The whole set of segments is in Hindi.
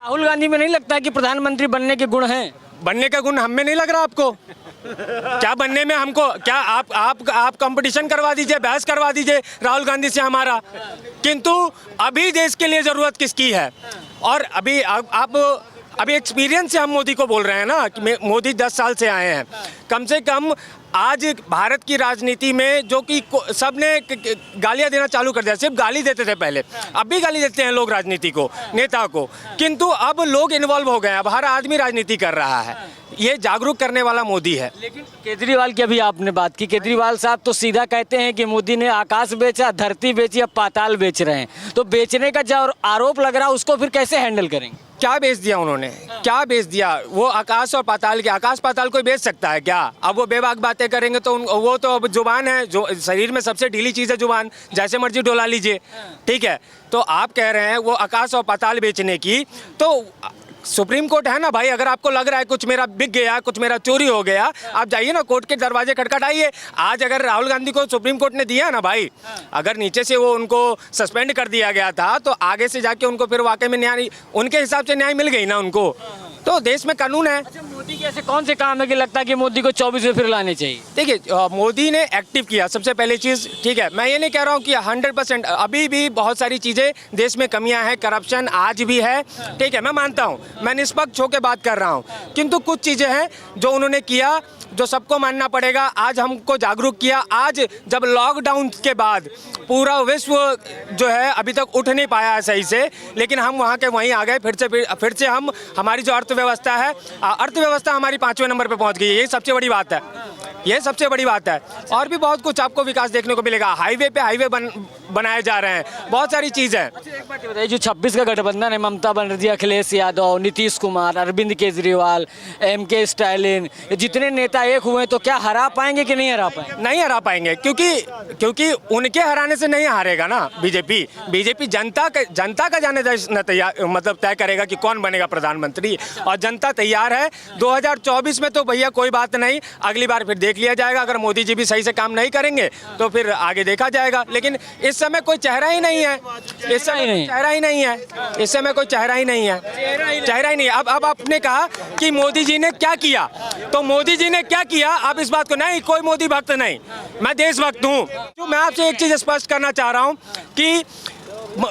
राहुल गांधी में नहीं लगता है कि प्रधानमंत्री बनने के गुण हैं? बनने का गुण हम में नहीं लग रहा आपको? क्या बनने में हमको क्या आप कंपटीशन करवा दीजिए, बहस करवा दीजिए राहुल गांधी से हमारा। किंतु अभी देश के लिए ज़रूरत किसकी है? और अभी एक्सपीरियंस से हम मोदी को बोल रहे हैं ना कि मोदी 10 साल से आए हैं। कम से कम आज भारत की राजनीति में जो कि सब ने गालियां देना चालू कर दिया, सिर्फ गाली देते थे पहले, अब भी गाली देते हैं लोग राजनीति को, नेता को, किंतु अब लोग इन्वॉल्व हो गए हैं, अब हर आदमी राजनीति कर रहा है। ये जागरूक करने वाला मोदी है। लेकिन केजरीवाल की अभी आपने बात की, केजरीवाल साहब तो सीधा कहते हैं कि मोदी ने आकाश बेचा, धरती बेची, अब पाताल बेच रहे हैं। तो बेचने का जो आरोप लग रहा है उसको फिर कैसे हैंडल करेंगे? क्या बेच दिया उन्होंने? क्या बेच दिया? वो आकाश और पाताल के, आकाश पाताल कोई बेच सकता है क्या? अब वो बेबाक बातें करेंगे तो वो तो अब जुबान है, जो शरीर में सबसे ढीली चीज़ है जुबान, जैसे मर्जी डोला लीजिए, ठीक है। तो आप कह रहे हैं वो आकाश और पाताल बेचने की, तो सुप्रीम कोर्ट है ना भाई। अगर आपको लग रहा है कुछ मेरा बिक गया, कुछ मेरा चोरी हो गया, आप जाइए ना कोर्ट के दरवाजे खटखटाइए। आज अगर राहुल गांधी को सुप्रीम कोर्ट ने दिया ना भाई, अगर नीचे से वो उनको सस्पेंड कर दिया गया था तो आगे से जाके उनको फिर वाकई में न्याय, उनके हिसाब से न्याय मिल गई ना उनको। तो देश में कानून है। अच्छा, मोदी के ऐसे कौन से काम है कि लगता है कि मोदी को 24 में फिर लाने चाहिए? देखिए, मोदी ने एक्टिव किया सबसे पहली चीज़, ठीक है। मैं ये नहीं कह रहा हूँ कि 100%, अभी भी बहुत सारी चीज़ें देश में कमियां हैं, करप्शन आज भी है, ठीक है, मैं मानता हूँ, मैं निष्पक्ष होकर बात कर रहा हूँ। किंतु कुछ चीज़ें हैं जो उन्होंने किया जो सबको मानना पड़ेगा। आज हमको जागरूक किया। आज जब लॉकडाउन के बाद पूरा विश्व जो है अभी तक उठ नहीं पाया है सही से, लेकिन हम वहाँ के वहीं आ गए। फिर से हम, हमारी जो अर्थव्यवस्था है, अर्थव्यवस्था हमारी 5वें नंबर पे पहुँच गई है। ये सबसे बड़ी बात है, ये सबसे बड़ी बात है। और भी बहुत कुछ आपको विकास देखने को मिलेगा। हाईवे पे हाईवे बनाए जा रहे हैं, बहुत सारी चीज़ें। अच्छा, एक बात बताइए, जो 26 का गठबंधन है, ममता बनर्जी, अखिलेश यादव, नीतीश कुमार, अरविंद केजरीवाल, MK स्टालिन, जितने नेता एक हुए, तो क्या हरा पाएंगे कि नहीं हरा पाएंगे? नहीं हरा पाएंगे, क्योंकि उनके हराने से नहीं हारेगा ना बीजेपी। जनता का जाने तैयार, मतलब तय करेगा कि कौन बनेगा प्रधानमंत्री, और जनता तैयार है। 2024 में तो भैया कोई बात नहीं, अगली बार फिर देख लिया जाएगा। अगर मोदी जी भी सही से काम नहीं करेंगे तो फिर आगे देखा जाएगा। लेकिन इस समय कोई चेहरा ही नहीं है, इस समय चेहरा ही नहीं है, इस समय कोई चेहरा ही नहीं है, चेहरा ही नहीं है। अब आपने कहा कि मोदी जी ने क्या किया, तो मोदी जी ने क्या किया, आप इस बात को, नहीं, कोई मोदी भक्त नहीं, मैं देशभक्त हूँ। तो मैं आपसे एक चीज़ स्पष्ट करना चाह रहा हूँ कि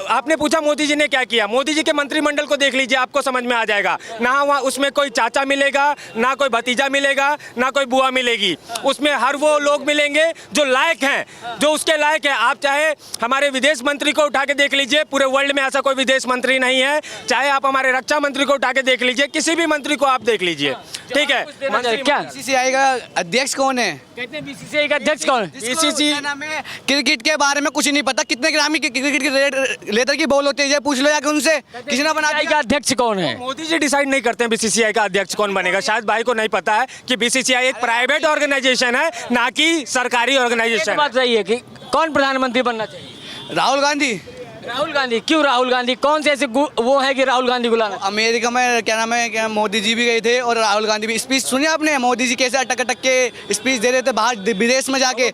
आपने पूछा मोदी जी ने क्या किया। मोदी जी के मंत्रिमंडल को देख लीजिए, आपको समझ में आ जाएगा। ना वहाँ उसमें कोई चाचा मिलेगा, ना कोई भतीजा मिलेगा, ना कोई बुआ मिलेगी। उसमें हर वो लोग मिलेंगे जो लायक हैं, जो उसके लायक हैं। आप चाहे हमारे विदेश मंत्री को उठा के देख लीजिए, पूरे वर्ल्ड में ऐसा कोई विदेश मंत्री नहीं है। चाहे आप हमारे रक्षा मंत्री को उठा के देख लीजिए, किसी भी मंत्री को आप देख लीजिए, ठीक है। क्या BCCI का अध्यक्ष कौन है? कहते हैं BCCI का अध्यक्ष कौन है? BCCI नाम है। क्रिकेट के बारे में कुछ नहीं पता, कितने ग्राम की क्रिकेट की रेट लेदर की बॉल होती है, ये पूछ लो जाके उनसे, किसी ने बना दिया? का अध्यक्ष कौन है? मोदी जी डिसाइड नहीं करते हैं BCCI का अध्यक्ष कौन बनेगा। शायद भाई को नहीं पता है कि BCCI एक प्राइवेट ऑर्गेनाइजेशन है, ना कि सरकारी ऑर्गेनाइजेशन। बात सही है कि कौन प्रधानमंत्री बनना चाहिए? राहुल गांधी। राहुल गांधी क्यों? राहुल गांधी कौन से ऐसे वो है कि राहुल गांधी को लाना? अमेरिका में क्या नाम है, क्या मोदी जी भी गए थे और राहुल गांधी भी। स्पीच सुने आपने? मोदी जी कैसे अटक अटक के स्पीच दे रहे थे बाहर विदेश में जाके।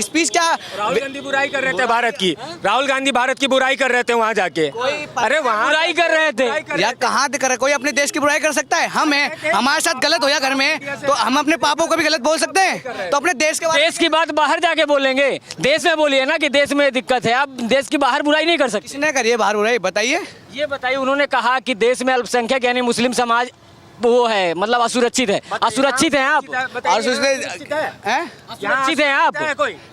स्पीच क्या, राहुल गांधी बुराई कर रहे थे भारत की, राहुल गांधी भारत की बुराई कर रहे थे वहाँ जाके। अरे वहाँ बुराई कर रहे थे यार, कहाँ कर रहे? कोई अपने देश की बुराई कर सकता है? हम है, हमारे साथ गलत हो या घर में, तो हम अपने पापों को भी गलत बोल सकते हैं? तो अपने देश की बात बाहर जाके बोलेंगे, देश में बोलिए ना कि देश में दिक्कत है। आप देश की बाहर बुराई नहीं कर सकते। किसने ये बाहर हो रहा है, बताइए। ये बताइए, उन्होंने कहा कि देश में अल्पसंख्यक यानी मुस्लिम समाज वो है, मतलब असुरक्षित है। असुरक्षित हैं आप? असुरक्षित हैं आप?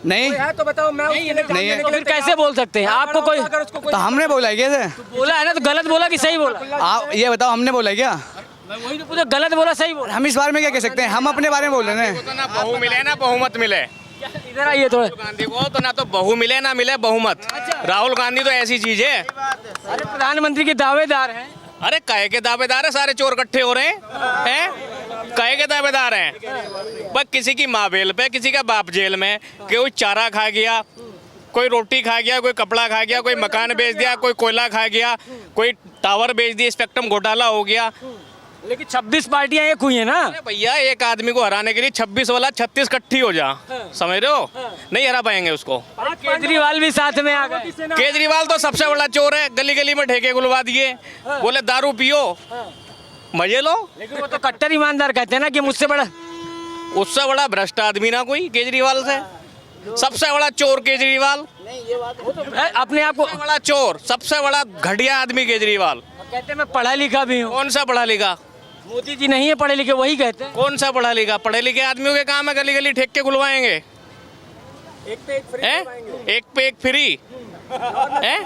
नहीं तो बताओ। नहीं है तो फिर कैसे बोल सकते हैं? आपको कोई, तो हमने बोला है क्या? बोला है ना, तो गलत बोला कि सही बोला? आप ये बताओ, हमने बोला है क्या? वही तो पूछा, गलत बोला सही बोला? हम इस बारे में क्या कह सकते हैं? हम अपने बारे में बोल रहे हैं। ना बहू मिले ना बहुमत मिले इधर आइए थोड़ा। गांधी को तो ना तो बहू मिले ना मिले बहुमत। राहुल गांधी तो ऐसी चीज है। अरे प्रधानमंत्री के दावेदार हैं। अरे कहे के दावेदार है, सारे चोर इकट्ठे हो रहे हैं, कहे के दावेदार हैं। बस किसी की माँ बेल पे, किसी का बाप जेल में, कोई चारा खा गया, कोई रोटी खा गया, कोई कपड़ा खा गया, कोई मकान बेच दिया, कोई कोयला खा गया, कोई टावर बेच दिया, स्पेक्ट्रम घोटाला हो गया। लेकिन 26 पार्टियां एक हुई है ना। अरे भैया एक आदमी को हराने के लिए 26 वाला 36 इकट्ठी हो जा, समझ रहे हो? नहीं हरा पाएंगे उसको। केजरीवाल भी साथ में आ गए। केजरीवाल तो सबसे बड़ा चोर है, गली गली में ठेके खुलवा दिए, बोले दारू पियो मजे लो। लेकिन वो तो कट्टर ईमानदार कहते हैं ना कि मुझसे बड़ा, उससे बड़ा भ्रष्ट आदमी ना कोई केजरीवाल से। सबसे बड़ा चोर केजरीवाल, अपने आप को सबसे बड़ा चोर, सबसे बड़ा घटिया आदमी केजरीवाल। कहते हैं मैं पढ़ा लिखा भी हूँ। कौन सा पढ़ा लिखा? मोदी जी नहीं है पढ़े लिखे, वही कहते हैं। कौन सा पढ़ा लिखा? पढ़े लिखे आदमियों के काम है गली गली ठेके खुलवाएंगे। एक पे एक फ्री हैं? एक पे एक फ्री हैं?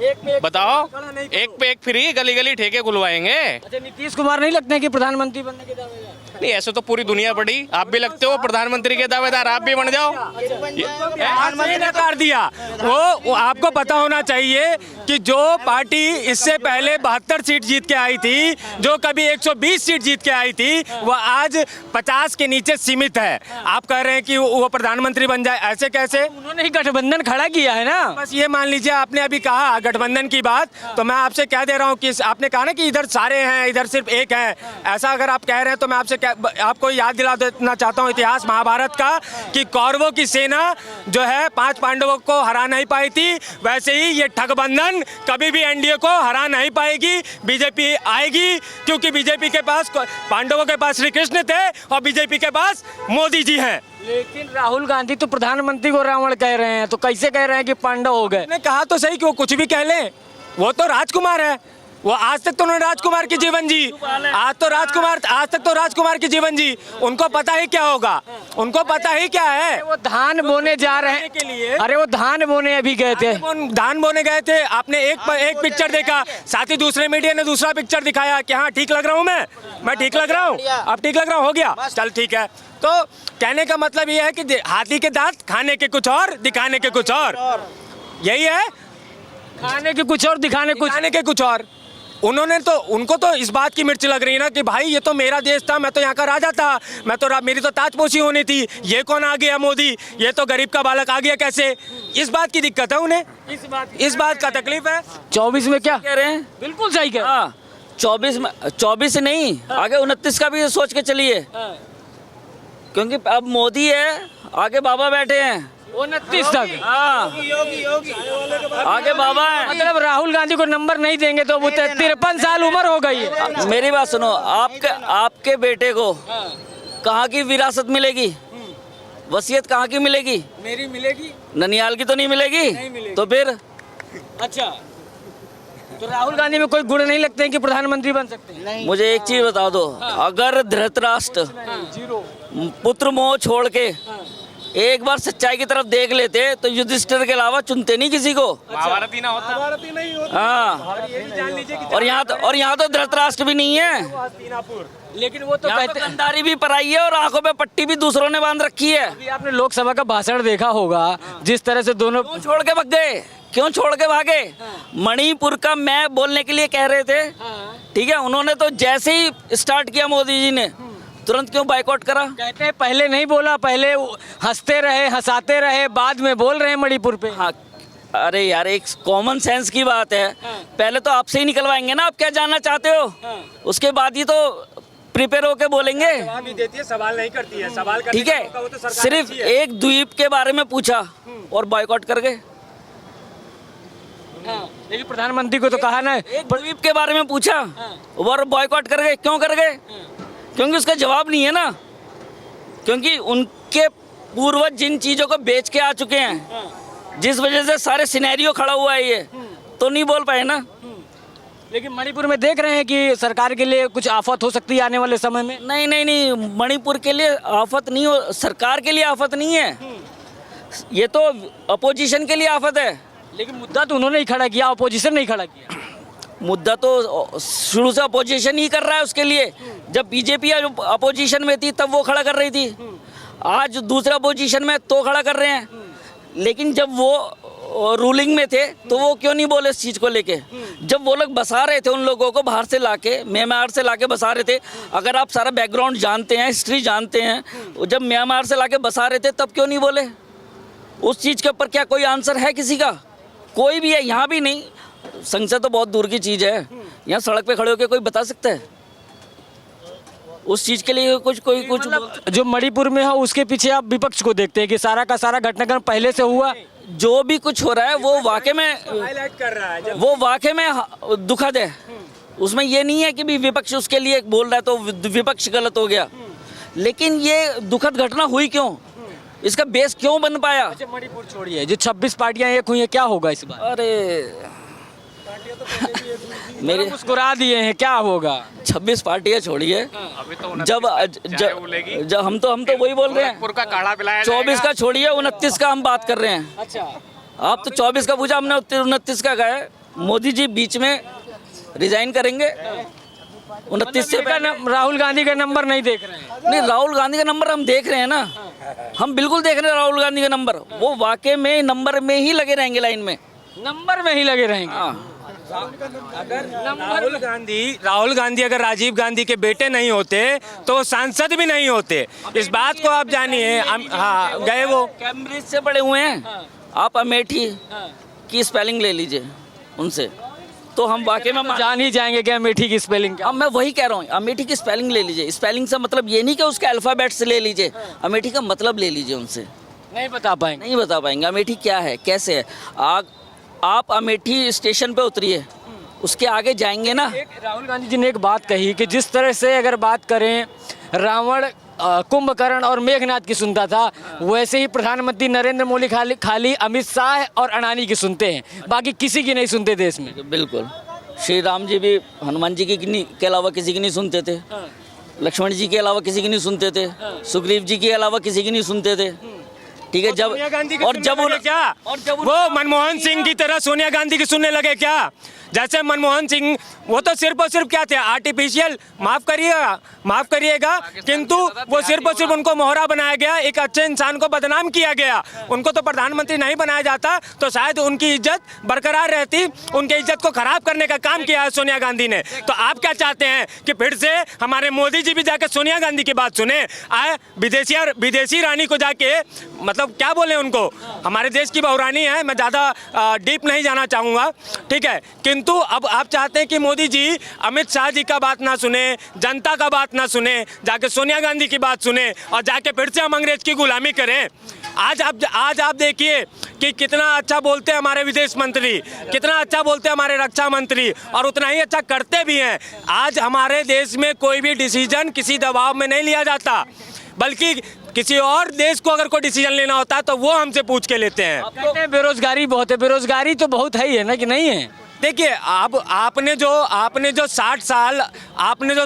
एक पे एक बताओ, खड़ा नहीं एक पे एक फ्री गली गली ठेके खुलवाएंगे। अच्छा, नीतीश कुमार नहीं लगते हैं कि प्रधानमंत्री बनने के दावेदार? नहीं, ऐसे तो पूरी दुनिया पड़ी। आप भी लगते हो प्रधानमंत्री के दावेदार, आप भी बन जाओ। प्रधानमंत्री ने कर दिया। वो आपको पता होना चाहिए कि जो पार्टी इससे पहले 72 सीट जीत के आई थी, जो कभी 120 सीट जीत के आई थी, वह आज 50 के नीचे सीमित है। आप कह रहे हैं कि वो प्रधानमंत्री बन जाए, ऐसे कैसे? उन्होंने ही गठबंधन खड़ा किया है ना। बस ये मान लीजिए, आपने अभी कहा गठबंधन की बात, तो मैं आपसे कह दे रहा हूँ कि आपने कहा ना कि इधर सारे हैं, इधर सिर्फ एक है। ऐसा अगर आप कह रहे हैं तो मैं आपको याद दिला देना चाहता हूँ इतिहास महाभारत का, कि कौरवों की सेना जो है 5 पांडवों को हरा नहीं पाई थी, वैसे ही ये ठगबंधन कभी भी एनडीए को हरा नहीं पाएगी। बीजेपी आएगी, क्योंकि बीजेपी के पास, पांडवों के पास श्री कृष्ण थे और बीजेपी के पास मोदी जी हैं। लेकिन राहुल गांधी तो प्रधानमंत्री को रावण कह रहे हैं, तो कैसे कह रहे हैं कि पांडव हो गए? ने कहा तो सही कि वो कुछ भी कह लें, वो तो राजकुमार है। वो आज तक तो उन्होंने राजकुमार की जीवन जी, आज तक तो राजकुमार की जीवन जी। उनको पता ही क्या होगा, उनको पता ही क्या है। वो धान बोने जा रहे हैं के लिए, अरे वो धान बोने अभी गए थे। धान बोने गए थे। आपने एक पिक्चर देखा, साथ ही दूसरे मीडिया ने दूसरा पिक्चर दिखाया कि हाँ ठीक लग रहा हूँ मैं ठीक लग रहा हूँ, अब ठीक लग रहा हूँ, हो गया, चल ठीक है। तो कहने का मतलब ये है कि हाथी के दांत खाने के कुछ और, दिखाने के कुछ और, यही है। खाने के कुछ और, दिखाने के कुछ और। उनको तो इस बात की मिर्च लग रही है ना कि भाई ये तो मेरा देश था, मैं तो यहाँ का राजा था, मेरी तो ताजपोशी होनी थी, ये कौन आ गया मोदी, ये तो गरीब का बालक आ गया कैसे? इस बात की दिक्कत है उन्हें, इस बात का तकलीफ है। 24 में क्या कह रहे हैं? बिल्कुल सही कह रहे हैं। हाँ, 24 नहीं, आगे 29 का भी सोच के चलिए, क्योंकि अब मोदी है, आगे बाबा बैठे हैं 29 तक। हाँ, आगे बाबा है। मतलब राहुल गांधी को नंबर नहीं देंगे तो वो 53 साल उम्र हो गई है। मेरी बात सुनो, आपके बेटे को कहाँ की विरासत मिलेगी? वसीयत कहाँ की मिलेगी? मेरी मिलेगी, ननियाल की तो नहीं मिलेगी। तो फिर अच्छा, तो राहुल गांधी में कोई गुण नहीं लगते हैं कि प्रधानमंत्री बन सकते हैं? मुझे एक चीज बता दो, अगर धृतराष्ट्र पुत्र मोह छोड़ के एक बार सच्चाई की तरफ देख लेते तो युधिष्ठिर के अलावा चुनते नहीं किसी को। महाभारत ही ना होता। हाँ, और यहाँ तो धृतराष्ट्र भी नहीं है, लेकिन वो तो यहाँ कहते तो हैं। गंधारी भी पराई है और आंखों पे पट्टी भी दूसरों ने बांध रखी है। अभी आपने लोकसभा का भाषण देखा होगा, जिस तरह से दोनों क्यों छोड़ के भाग गए? क्यों छोड़ के भागे? मणिपुर का मैं बोलने के लिए कह रहे थे, ठीक है, उन्होंने तो जैसे ही स्टार्ट किया मोदी जी ने तुरंत क्यों बाइकआउट करा? कहते हैं पहले नहीं बोला, पहले हंसते रहे, हंसाते रहे, बाद में बोल रहे हैं मणिपुर पे। हाँ, अरे यार, एक कॉमन सेंस की बात है। पहले तो आपसे ही निकलवाएंगे ना, आप क्या जानना चाहते हो, उसके बाद ही तो प्रिपेयर होके बोलेंगे। देती है, सवाल नहीं करती है, सवाल ठीक है, सिर्फ एक द्वीप के बारे में पूछा और बॉयकॉट कर गए। लेकिन प्रधानमंत्री को तो कहा ना, एक द्वीप के बारे में पूछा और बॉयकॉट कर गए। क्यों कर गए? क्योंकि उसका जवाब नहीं है ना, क्योंकि उनके पूर्वज जिन चीज़ों को बेच के आ चुके हैं, जिस वजह से सारे सिनेरियो खड़ा हुआ है, ये तो नहीं बोल पाए ना। लेकिन मणिपुर में देख रहे हैं कि सरकार के लिए कुछ आफत हो सकती है आने वाले समय में। नहीं, मणिपुर के लिए आफत नहीं हो, सरकार के लिए आफत नहीं है, ये तो अपोजिशन के लिए आफत है। लेकिन मुद्दा तो उन्होंने ही खड़ा किया, अपोजिशन नहीं खड़ा किया। मुद्दा तो शुरू से अपोजिशन ही कर रहा है उसके लिए। जब बीजेपी अपोजिशन में थी तब वो खड़ा कर रही थी, आज दूसरा अपोजिशन में तो खड़ा कर रहे हैं। लेकिन जब वो रूलिंग में थे तो वो क्यों नहीं बोले इस चीज़ को लेके? जब वो लोग बसा रहे थे उन लोगों को बाहर से लाके, म्यांमार से लाके बसा रहे थे, अगर आप सारा बैकग्राउंड जानते हैं, हिस्ट्री जानते हैं, जब म्यांमार से लाके बसा रहे थे तब क्यों नहीं बोले? उस चीज़ के ऊपर क्या कोई आंसर है किसी का? कोई भी है, यहाँ भी नहीं। संसद तो बहुत दूर की चीज़ है, यहाँ सड़क पे खड़े होकर कोई बता सकता है उस चीज़ के लिए कुछ कोई कुछ जो मणिपुर में है उसके पीछे आप विपक्ष को देखते हैं कि सारा का सारा घटनाक्रम पहले से हुआ। जो भी कुछ हो रहा है वो वाकई में हाईलाइट कर रहा है वो वाकई में दुखद है। उसमें ये नहीं है कि भी विपक्ष उसके लिए बोल रहा है तो विपक्ष गलत हो गया, लेकिन ये दुखद घटना हुई क्यों, इसका बेस क्यों बन पाया। अच्छा मणिपुर छोड़िए, जो 26 पार्टियां एक हुई हैं, क्या होगा इस बार? अरे मेरे मुस्कुरा दिए हैं, क्या होगा? 26 पार्टियां छोड़िए, अभी तो जब हम तो वही बोल रहे हैं। गोरखपुर का काढ़ा पिलाया 24 का छोड़िए, 29 का हम बात कर रहे हैं। अच्छा, आप तो 24 का पूछा, हमने 29 का कहा है। मोदी जी बीच में रिजाइन करेंगे 29 से राहुल गांधी का नंबर नहीं देख रहे हैं? नहीं, राहुल गांधी का नंबर हम देख रहे हैं ना, हम बिल्कुल देख रहे हैं राहुल गांधी का नंबर। वो वाकई में नंबर में ही लगे रहेंगे, लाइन में नंबर में ही लगे रहेंगे। हाँ। राहुल गांधी अगर राजीव गांधी के बेटे नहीं होते तो वो सांसद भी नहीं होते, इस बात को आप जानिए। हाँ, गए वो कैम्ब्रिज से पढ़े हुए हैं। आप अमेठी की स्पेलिंग ले लीजिए उनसे, तो हम वाकई में जान ही जाएंगे कि अमेठी की स्पेलिंग क्या। अब मैं वही कह रहा हूँ, अमेठी की स्पेलिंग ले लीजिए। स्पेलिंग से मतलब ये नहीं कि उसके अल्फ़ाबेट से ले लीजिए, अमेठी का मतलब ले लीजिए उनसे। नहीं बता पाएंगे। नहीं बता पाएंगे अमेठी क्या है, कैसे है। आप अमेठी स्टेशन पे उतरिए, उसके आगे जाएंगे ना। राहुल गांधी जी ने एक बात कही कि जिस तरह से अगर बात करें रावण कुंभकर्ण और मेघनाथ की सुनता था, वैसे ही प्रधानमंत्री नरेंद्र मोदी खाली अमित शाह और अडानी की सुनते हैं, बाकी किसी की नहीं सुनते देश में। बिल्कुल, श्री राम जी भी हनुमान जी के अलावा किसी की नहीं सुनते थे, लक्ष्मण जी के अलावा किसी की नहीं सुनते थे, सुग्रीव जी के अलावा किसी की नहीं सुनते थे। ठीक है, जब वो मनमोहन सिंह की तरह सोनिया गांधी की सुनने लगे क्या? जैसे मनमोहन सिंह, वो तो सिर्फ और सिर्फ क्या थे, आर्टिफिशियल, माफ करिएगा, किंतु वो सिर्फ और सिर्फ उनको मोहरा बनाया गया, एक अच्छे इंसान को बदनाम किया गया। उनको तो प्रधानमंत्री नहीं बनाया जाता तो शायद उनकी इज्जत बरकरार रहती, उनकी इज्जत को खराब करने का काम किया है सोनिया गांधी ने। तो आप क्या चाहते हैं कि फिर से हमारे मोदी जी भी जाके सोनिया गांधी की बात सुने? आए विदेशी रानी को जाके, मतलब क्या बोले उनको, हमारे देश की बहुरानी है, मैं ज़्यादा डीप नहीं जाना चाहूँगा, ठीक है। किंतु अब आप चाहते हैं कि मोदी जी अमित शाह जी का बात ना सुने, जनता का बात ना सुने, जाके सोनिया गांधी की बात सुने और जाके फिर से हम अंग्रेज की गुलामी करें। आज आप देखिए कि कितना अच्छा बोलते हैं हमारे विदेश मंत्री, कितना अच्छा बोलते हैं हमारे रक्षा मंत्री, और उतना ही अच्छा करते भी हैं। आज हमारे देश में कोई भी डिसीजन किसी दबाव में नहीं लिया जाता, बल्कि किसी और देश को अगर कोई डिसीजन लेना होता है तो वो हमसे पूछ के लेते हैं। कहते हैं बेरोजगारी बहुत है, बेरोजगारी तो बहुत है ही है ना, कि नहीं है? देखिए, आपने जो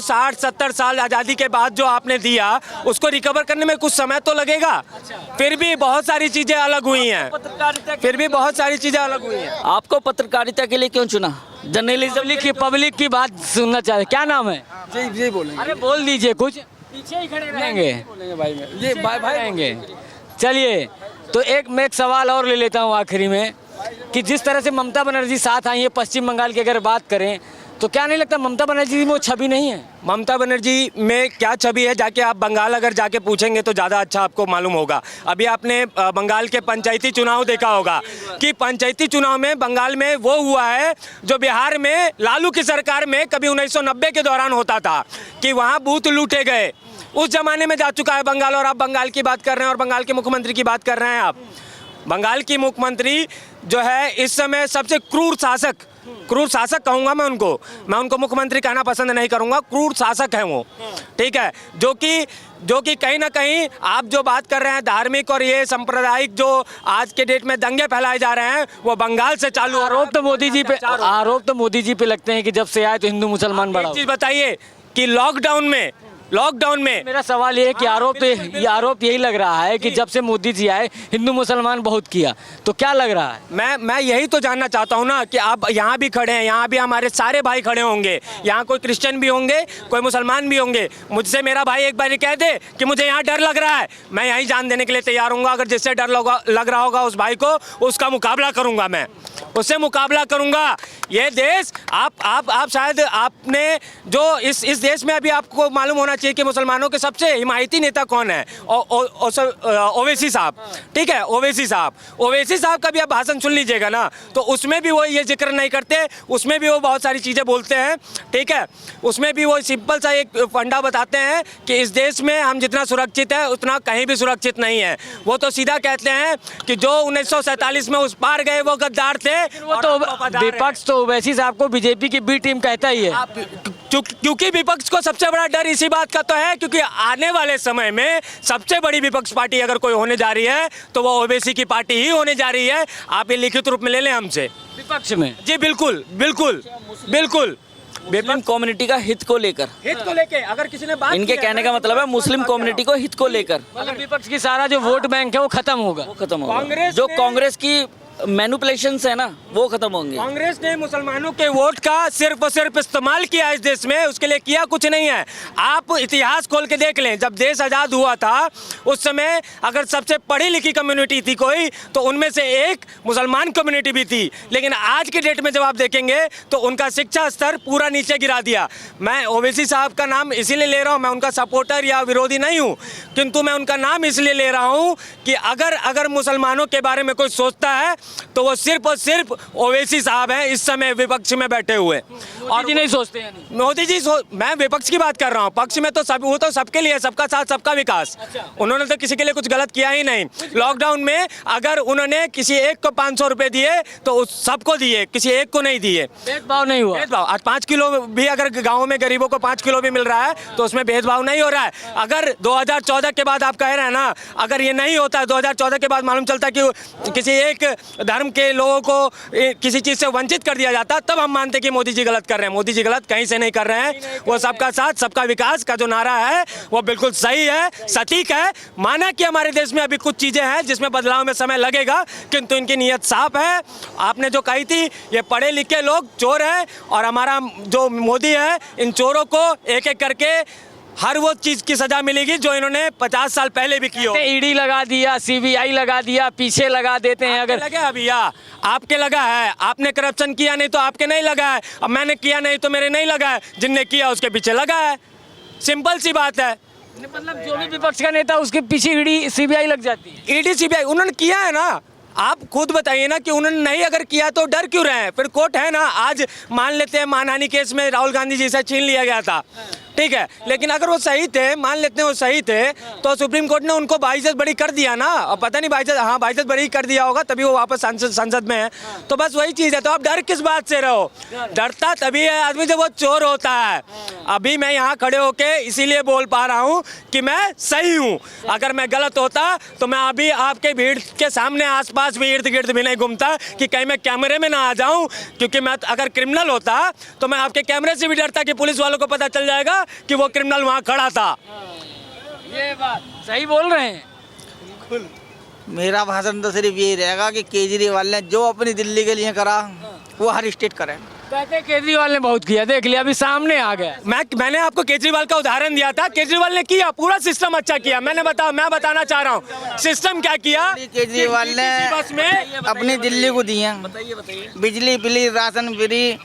60-70 साल आज़ादी के बाद जो आपने दिया, उसको रिकवर करने में कुछ समय तो लगेगा। फिर भी बहुत सारी चीज़ें अलग हुई हैं, आपको पत्रकारिता के लिए क्यों चुना? जर्नलिज्म, पब्लिक की बात सुनना चाहते। क्या नाम है? जी बोलेंगे। अरे बोल दीजिए कुछ, पीछे ही खड़े रहेंगे। जी भाई रहेंगे। चलिए, तो मैं एक सवाल और ले लेता हूँ आखिरी में, कि जिस तरह से ममता बनर्जी साथ आई है पश्चिम बंगाल की अगर बात करें, तो क्या नहीं लगता ममता बनर्जी में वो छवि नहीं है? ममता बनर्जी में क्या छवि है, जाके आप बंगाल अगर जाके पूछेंगे तो ज़्यादा अच्छा आपको मालूम होगा। अभी आपने बंगाल के पंचायती चुनाव देखा होगा कि पंचायती चुनाव में बंगाल में वो हुआ है जो बिहार में लालू की सरकार में कभी 1990 के दौरान होता था, कि वहाँ बूथ लूटे गए। उस जमाने में जा चुका है बंगाल, और आप बंगाल की बात कर रहे हैं और बंगाल के मुख्यमंत्री की बात कर रहे हैं। आप बंगाल की मुख्यमंत्री जो है इस समय सबसे क्रूर शासक कहूँगा मैं उनको मुख्यमंत्री कहना पसंद नहीं करूँगा, क्रूर शासक हैं वो, ठीक है। जो कि कहीं ना कहीं आप जो बात कर रहे हैं धार्मिक और ये सांप्रदायिक जो आज के डेट में दंगे फैलाए जा रहे हैं, वो बंगाल से चालू। आरोप तो मोदी जी पे लगते हैं कि जब से आए तो हिंदू मुसलमान बढ़ा। एक चीज़ बताइए कि लॉकडाउन में मेरा सवाल ये है कि आरोप यही लग रहा है कि जब से मोदी जी आए हिंदू मुसलमान बहुत किया, तो क्या लग रहा है? मैं यही तो जानना चाहता हूँ ना, कि आप यहाँ भी खड़े हैं, यहाँ भी हमारे सारे भाई खड़े होंगे, यहाँ कोई क्रिश्चियन भी होंगे, कोई मुसलमान भी होंगे। मुझसे मेरा भाई एक बार कह दे कि मुझे यहाँ डर लग रहा है, मैं यहीं जान देने के लिए तैयार हूँ। अगर जिससे डर लग रहा होगा उस भाई को, उसका मुकाबला करूँगा, मैं उससे मुकाबला करूँगा। ये देश आप शायद आपने जो इस देश में अभी आपको मालूम होना चाहिए कि मुसलमानों के सबसे हिमायती नेता कौन है, ओवैसी साहब, ठीक है, ओवैसी साहब का भी आप भाषण सुन लीजिएगा ना, तो उसमें भी वो ये जिक्र नहीं करते, उसमें भी वो बहुत सारी चीज़ें बोलते हैं, ठीक है, उसमें भी वो सिंपल सा एक फंडा बताते हैं कि इस देश में हम जितना सुरक्षित है उतना कहीं भी सुरक्षित नहीं है। वो तो सीधा कहते हैं कि जो 1947 में उस पार गए वो गद्दार थे। वो तो विपक्ष तो ओवैसी साहब को बीजेपी की बी टीम कहता ही है। क्योंकि विपक्ष को सबसे बड़ा डर इसी बात का तो है, क्योंकि आने वाले समय में सबसे बड़ी विपक्ष पार्टी अगर कोई होने जा रही है तो वो ओवैसी की पार्टी ही होने जा रही है। आप ये लिखित रूप में ले लें हमसे। विपक्ष में जी बिल्कुल बिल्कुल बिल्कुल। मुस्लिम कम्युनिटी का हित को लेकर, हित को लेके अगर किसी ने बात इनके की है कहने ना, का मतलब है मुस्लिम कम्युनिटी को हित को लेकर मतलब विपक्ष की सारा जो वोट बैंक है वो खत्म होगा। वो खत्म होगा। कांग्रेस जो ने- कांग्रेस की मैनिपुलेशंस है ना वो खत्म होंगे। कांग्रेस ने मुसलमानों के वोट का सिर्फ और सिर्फ इस्तेमाल किया इस देश में, उसके लिए किया कुछ नहीं है। आप इतिहास खोल के देख लें, जब देश आज़ाद हुआ था उस समय अगर सबसे पढ़ी लिखी कम्युनिटी थी कोई तो उनमें से एक मुसलमान कम्युनिटी भी थी, लेकिन आज की डेट में जब आप देखेंगे तो उनका शिक्षा स्तर पूरा नीचे गिरा दिया। मैं ओवैसी साहब का नाम इसीलिए ले रहा हूँ, मैं उनका सपोर्टर या विरोधी नहीं हूँ, किंतु मैं उनका नाम इसलिए ले रहा हूँ कि अगर मुसलमानों के बारे में कोई सोचता है तो वो सिर्फ और सिर्फ ओवैसी साहब हैं इस समय विपक्ष में बैठे हुए। और जी नहीं सोचते हैं नहीं। मोदी जी मैं विपक्ष की बात कर रहा हूँ, पक्ष में तो सब, वो तो सबके लिए, सबका साथ सबका विकास। उन्होंने तो किसी के लिए कुछ गलत किया ही नहीं। लॉकडाउन में अगर उन्होंने किसी एक को 500 रुपए दिए तो उस सबको दिए, किसी एक को नहीं दिए। भेदभाव नहीं हुआ। भेदभाव आज 5 किलो भी अगर गाँव में गरीबों को 5 किलो भी मिल रहा है तो उसमें भेदभाव नहीं हो रहा है। अगर 2014 के बाद आप कह रहे हैं ना, अगर ये नहीं होता, 2014 के बाद मालूम चलता कि किसी एक धर्म के लोगों को किसी चीज़ से वंचित कर दिया जाता, तब हम मानते कि मोदी जी गलत कर रहे हैं। मोदी जी गलत कहीं से नहीं कर रहे हैं। वो सबका साथ सबका विकास का जो नारा है वो बिल्कुल सही है, सटीक है। माना कि हमारे देश में अभी कुछ चीज़ें हैं जिसमें बदलाव में समय लगेगा, किंतु इनकी नीयत साफ है। आपने जो कही थी ये पढ़े लिखे लोग चोर हैं और हमारा जो मोदी है इन चोरों को एक एक करके हर वो चीज़ की सजा मिलेगी जो इन्होंने 50 साल पहले भी की हो। ईडी लगा दिया, सीबीआई लगा दिया, पीछे लगा देते हैं। अगर लगा है भैया, आपके लगा है, आपने करप्शन किया नहीं तो आपके नहीं लगा है, अब मैंने किया नहीं तो मेरे नहीं लगा है, जिनने किया उसके पीछे लगा है। सिंपल सी बात है। मतलब जो भी विपक्ष का नेता उसके पीछे ईडी सीबीआई लग जाती है। ईडी सीबीआई उन्होंने किया है ना, आप खुद बताइए ना कि उन्होंने नहीं अगर किया तो डर क्यों रहे हैं? फिर कोर्ट है ना। आज मान लेते हैं मानहानि केस में राहुल गांधी जी से छीन लिया गया था, ठीक है, लेकिन अगर वो सही थे, मान लेते हैं वो सही थे, तो सुप्रीम कोर्ट ने उनको बाइज्जत बरी कर दिया ना। अब पता नहीं बाइज्जत बरी कर दिया होगा तभी वो वापस संसद में है। तो बस वही चीज़ है। तो आप डर किस बात से रहो? डरता तभी है आदमी जब वो चोर होता है। अभी मैं यहाँ खड़े होके इसीलिए बोल पा रहा हूँ कि मैं सही हूँ। अगर मैं गलत होता तो मैं अभी आपके भीड़ के सामने आसपास भी इर्द गिर्द भी नहीं घूमता कि कहीं मैं कैमरे में ना आ जाऊँ, क्योंकि मैं अगर क्रिमिनल होता तो मैं आपके कैमरे से भी डरता कि पुलिस वालों को पता चल जाएगा कि वो क्रिमिनल वहाँ खड़ा था। ये बात सही बोल रहे हैं। मेरा भाषण तो सिर्फ यही रहेगा कि केजरीवाल ने जो अपनी दिल्ली के लिए करा वो हर स्टेट करे। कहते हैं केजरीवाल ने बहुत किया, देख लिया, अभी सामने आ गया। मैंने आपको केजरीवाल का उदाहरण दिया था। केजरीवाल ने किया, पूरा सिस्टम अच्छा किया। मैं बताना चाह रहा हूँ सिस्टम क्या किया। केजरीवाल ने बस में अपनी दिल्ली को दिया बिजली फ्री, राशन फ्री,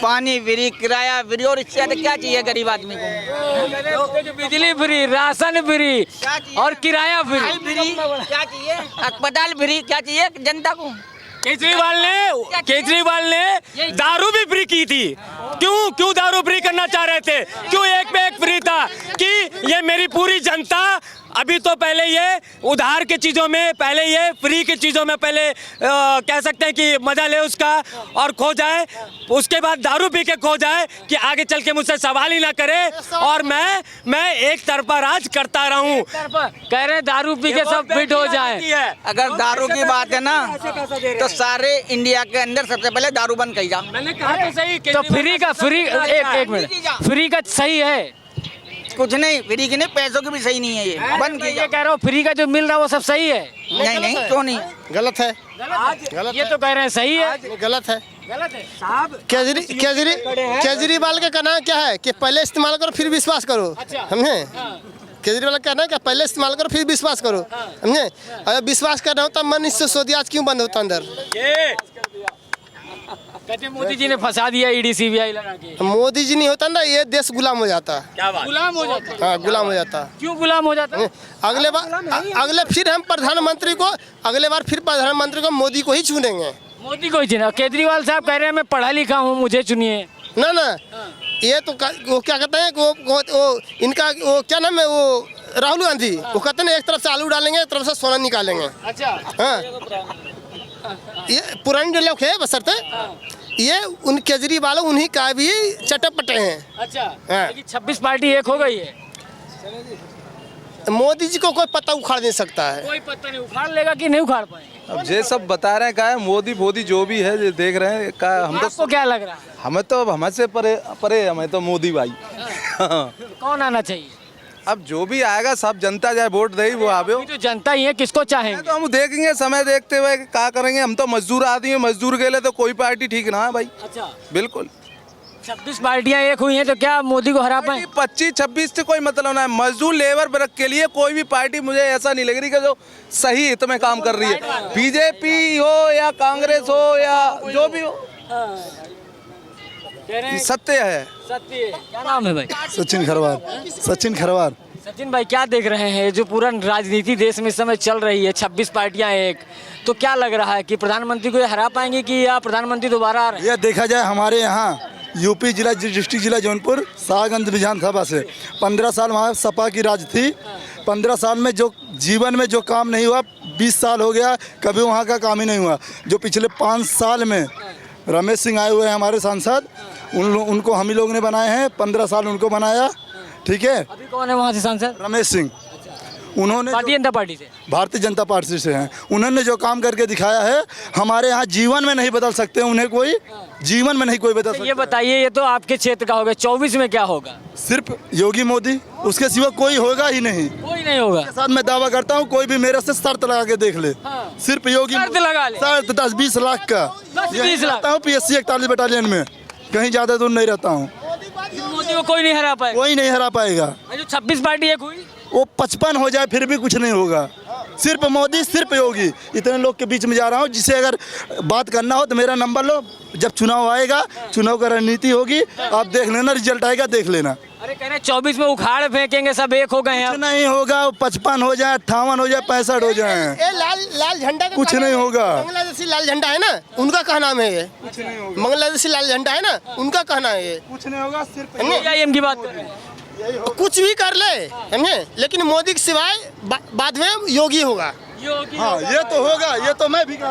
पानी फ्री, किराया फ्री, और इससे ज्यादा क्या चाहिए गरीब आदमी को? बिजली फ्री, राशन फ्री और किराया फ्री। फ्री क्या चाहिए? अस्पताल फ्री क्या चाहिए जनता को? केजरीवाल ने दारू भी फ्री की थी। क्यों दारू फ्री करना चाह रहे थे? क्यों एक पे एक फ्री था कि ये मेरी पूरी जनता अभी तो पहले ये उधार के चीज़ों में, पहले ये फ्री की चीज़ों में पहले कह सकते हैं कि मजा ले उसका और खो जाए, उसके बाद दारू पी के खो जाए कि आगे चल के मुझसे सवाल ही ना करे और मैं एक तरफा राज करता रहूं। कह रहे हैं दारू पी के सब फिट हो जाए। अगर दारू की बात है ना तो सारे इंडिया के अंदर सबसे पहले दारू बंद की जा। मैंने कहा तो सही। तो फ्री एक मिनट, फ्री का सही है कुछ नहीं, फ्री की नहीं, पैसों की भी सही नहीं है, ये बंद की ये कह रहा हूँ फ्री का जो मिल रहा है वो सब सही है। नहीं क्यों नहीं? गलत है। ये तो कह रहे हैं सही है। गलत है साहब। केजरीवाल का कहना क्या है कि पहले इस्तेमाल करो फिर विश्वास करो, समझे? केजरीवाल का कहना है कि पहले इस्तेमाल करो फिर विश्वास करो, समझे? अगर विश्वास करना होता मन इससे सोदिया क्यों बंद होता अंदर? कहते हैं मोदी जी ने फंसा दिया ईडी सीबीआई लगा के। मोदी जी नहीं होता ना ये देश गुलाम हो जाता। क्या बात। गुलाम हो जाता है। हाँ गुलाम हो जाता। क्यों गुलाम हो जाता है? अगले फिर हम प्रधानमंत्री को अगले बार फिर प्रधानमंत्री को मोदी को ही चुनेंगे। मोदी को ही चुना। केजरीवाल साहब कह रहे हैं मैं पढ़ा लिखा हूँ, मुझे चुनिए। ना ना ये तो वो क्या कहते हैं वो इनका वो क्या नाम है वो राहुल गांधी, वो कहते हैं एक तरफ से आलू डालेंगे एक तरफ से सोना निकालेंगे। अच्छा। हाँ ये पुरानी जो लोग है बसरते ये उन केजरीवाल उन्हीं का भी चटपटे हैं। अच्छा। हाँ। लेकिन 26 पार्टी एक हो गई है। मोदी जी को कोई पत्ता उखाड़ नहीं सकता है। कोई पत्ता नहीं उखाड़ लेगा कि नहीं उखाड़ पाएंगे? अब ये सब बता रहे हैं क्या है, मोदी जो भी है ये देख रहे हैं क्या। हम आपको तो क्या लग रहा है? हमें तो हमसे परे हमें तो मोदी भाई। कौन आना चाहिए? अब जो भी आएगा सब जनता जाए वोट दे वो आवे। अभी तो जनता ही है, किसको चाहेंगे? तो हम देखेंगे समय देखते हुए क्या करेंगे। हम तो मजदूर आदमी है, मजदूर के लिए तो कोई पार्टी ठीक ना है भाई। अच्छा। बिल्कुल 26 पार्टियां एक हुई हैं तो क्या मोदी को हरा पाए? 25-26 से कोई मतलब ना है। मजदूर लेबर वर्ग के लिए कोई भी पार्टी मुझे ऐसा नहीं लग रही कि जो सही हित में काम कर रही है। बीजेपी हो या कांग्रेस हो या जो भी हो, सत्य है। सत्य है। क्या नाम है भाई? सचिन खरवार। सचिन भाई क्या देख रहे हैं जो पूरा राजनीति देश में इस समय चल रही है, 26 पार्टियां एक, तो क्या लग रहा है कि प्रधानमंत्री को ये हरा पाएंगे कि या प्रधानमंत्री दोबारा आ रहे हैं? यह देखा जाए हमारे यहाँ यूपी जिला डिस्ट्रिक्ट जिला जौनपुर शाहगंज विधानसभा से 15 साल वहाँ सपा की राज थी। 15 साल में जो जीवन में जो काम नहीं हुआ 20 साल हो गया कभी वहाँ का काम ही नहीं हुआ। जो पिछले 5 साल में रमेश सिंह आए हुए हैं हमारे सांसद, उनको हम ही लोग ने बनाए हैं। 15 साल उनको बनाया। ठीक है। अभी कौन है वहाँ से सांसद? रमेश सिंह। उन्होंने भारतीय जनता पार्टी से। भारतीय जनता पार्टी से हैं। उन्होंने जो काम करके दिखाया है हमारे यहाँ जीवन में नहीं बदल सकते उन्हें कोई, जीवन में नहीं कोई बदल सकता। ये बताइए, ये तो आपके क्षेत्र का होगा, 24 में क्या होगा? सिर्फ योगी मोदी, उसके सिवा कोई होगा ही नहीं। कोई नहीं होगा। के साथ मैं दावा करता हूँ कोई भी मेरे से शर्त लगा के देख ले। सिर्फ योगी शर्त लगा ले। शर्त 10-20 लाख का। 10-20 लाख। रहता हूँ PSC 41 बटालियन में, कहीं ज्यादा दूर नहीं रहता हूँ। मोदी को कोई नहीं हरा पाएगा। कोई नहीं हरा पाएगा। जो 26 पार्टी एक हुई, वो 55 हो जाए फिर भी कुछ नहीं होगा। सिर्फ मोदी सिर्फ योगी। इतने लोग के बीच में जा रहा हूँ, जिसे अगर बात करना हो तो मेरा नंबर लो। जब चुनाव आएगा, चुनाव का रणनीति होगी, आप देख लेना, रिजल्ट आएगा देख लेना। अरे कह रहे 24 में उखाड़ फेंकेंगे, सब एक हो गए हैं। कुछ नहीं होगा। 55 हो जाए, 58 हो जाए, 65 हो जाए, ये लाल झंडा का कुछ नहीं होगा। बांग्लादेशी लाल झंडा है ना, उनका क्या नाम है ये? बांग्लादेशी लाल झंडा है ना, उनका क्या नाम है ये? कुछ नहीं होगा। सिर्फ PIM की बात कर रहे हैं। कुछ भी कर ले समझे, लेकिन मोदी के सिवाय बाद में योगी होगा। हाँ ये तो होगा। ये तो मैं भी कह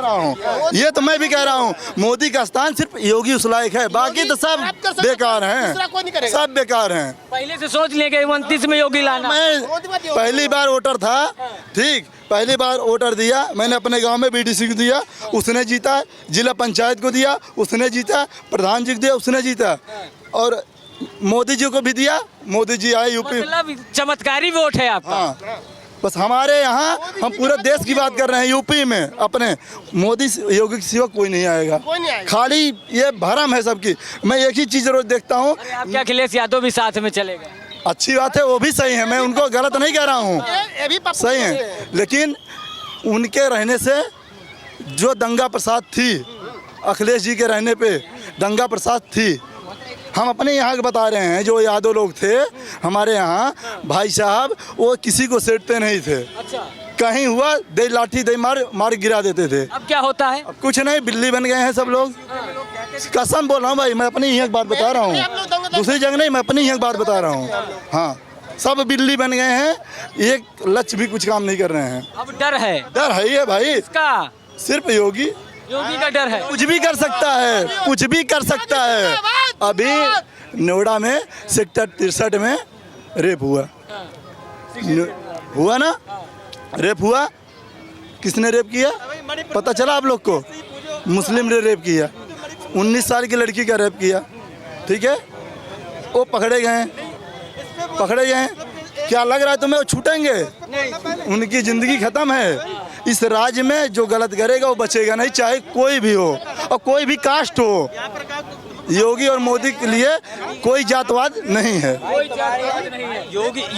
रहा हूँ। मोदी का स्थान सिर्फ योगी उस लायक है, बाकी तो सब बेकार हैं। सब बेकार हैं। पहले से सोच लेंगे 29 में योगी लाना। मैं पहली बार वोटर था। ठीक, पहली बार वोटर दिया मैंने अपने गांव में BDC को दिया, उसने जीता। जिला पंचायत को दिया, उसने जीता। प्रधान जी को दिया, उसने जीता। और मोदी जी को भी दिया, मोदी जी आए यूपी। मतलब चमत्कारी वोट है आपका। हाँ बस हमारे यहाँ हम पूरे देश की बात कर रहे हैं। यूपी में अपने मोदी योगी के सिवा कोई नहीं आएगा। खाली ये भरम है सबकी। मैं एक ही चीज़ रोज देखता हूँ। आपके अखिलेश यादव भी साथ में चलेगा। अच्छी बात है, वो भी सही है, मैं उनको गलत नहीं कह रहा हूँ, सही है। लेकिन उनके रहने से जो दंगा प्रसाद थी, अखिलेश जी के रहने पे दंगा प्रसाद थी। हम अपने यहाँ के बता रहे हैं, जो यादव लोग थे हमारे यहाँ भाई साहब, वो किसी को सेटते नहीं थे। अच्छा। कहीं हुआ दे लाठी दे मार गिरा देते थे। अब क्या होता है? अब कुछ नहीं, बिल्ली बन गए हैं सब लोग। कसम बोल रहा हूँ भाई, मैं अपनी यहाँ की बात बता रहा हूँ, दूसरी जगह नहीं, मैं अपनी यहाँ की बात बता रहा हूँ। हाँ सब बिल्ली बन गए हैं, एक लक्ष्य भी कुछ काम नहीं कर रहे हैं। अब डर है। डर है ये भाई, इसका सिर्फ योगी का डर है। कुछ भी कर सकता है, कुछ भी कर सकता है। अभी नोएडा में सेक्टर 63 में रेप हुआ ना, रेप हुआ। किसने रेप किया पता चला आप लोग को? मुस्लिम ने रेप किया, 19 साल की लड़की का रेप किया। ठीक है, वो पकड़े गए हैं। क्या लग रहा है तुम्हें वो छूटेंगे? उनकी ज़िंदगी ख़त्म है। इस राज्य में जो गलत करेगा वो बचेगा नहीं, चाहे कोई भी हो और कोई भी कास्ट हो। योगी और मोदी के लिए कोई जातवाद नहीं है।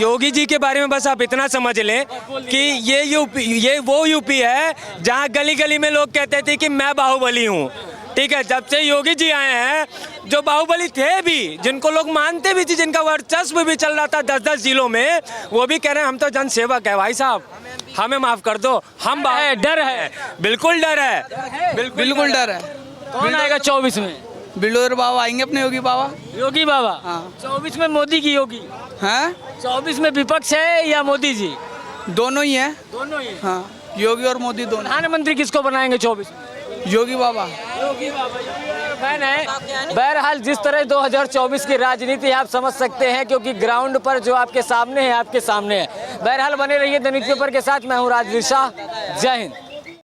योगी जी के बारे में बस आप इतना समझ लें कि ये वो यूपी है जहां गली गली में लोग कहते थे कि मैं बाहुबली हूं। ठीक है, जब से योगी जी आए हैं, जो बाहुबली थे भी, जिनको लोग मानते भी थे, जिनका वर्चस्व भी चल रहा था 10-10 जिलों में, वो भी कह रहे हैं हम तो जनसेवक है भाई साहब, हमें माफ कर दो, हम डर है। बिल्कुल डर है, बिल्कुल डर है। कौन आएगा 24 में? बिल्डोर बाबा आएंगे अपने योगी बाबा। योगी बाबा। हाँ। 24 में मोदी की योगी। हैं? 24 में विपक्ष है या मोदी जी? दोनों ही हैं। दोनों ही। हाँ, योगी और मोदी दोनों। प्रधानमंत्री किसको बनाएंगे 24 में? योगी बाबा। बहरहाल जिस तरह 2024 की राजनीति आप समझ सकते हैं, क्योंकि ग्राउंड पर जो आपके सामने है, आपके सामने है। बहरहाल बने रहिए दैनिक पेपर के साथ, मैं हूँ राजवीर शाह। जय हिंद।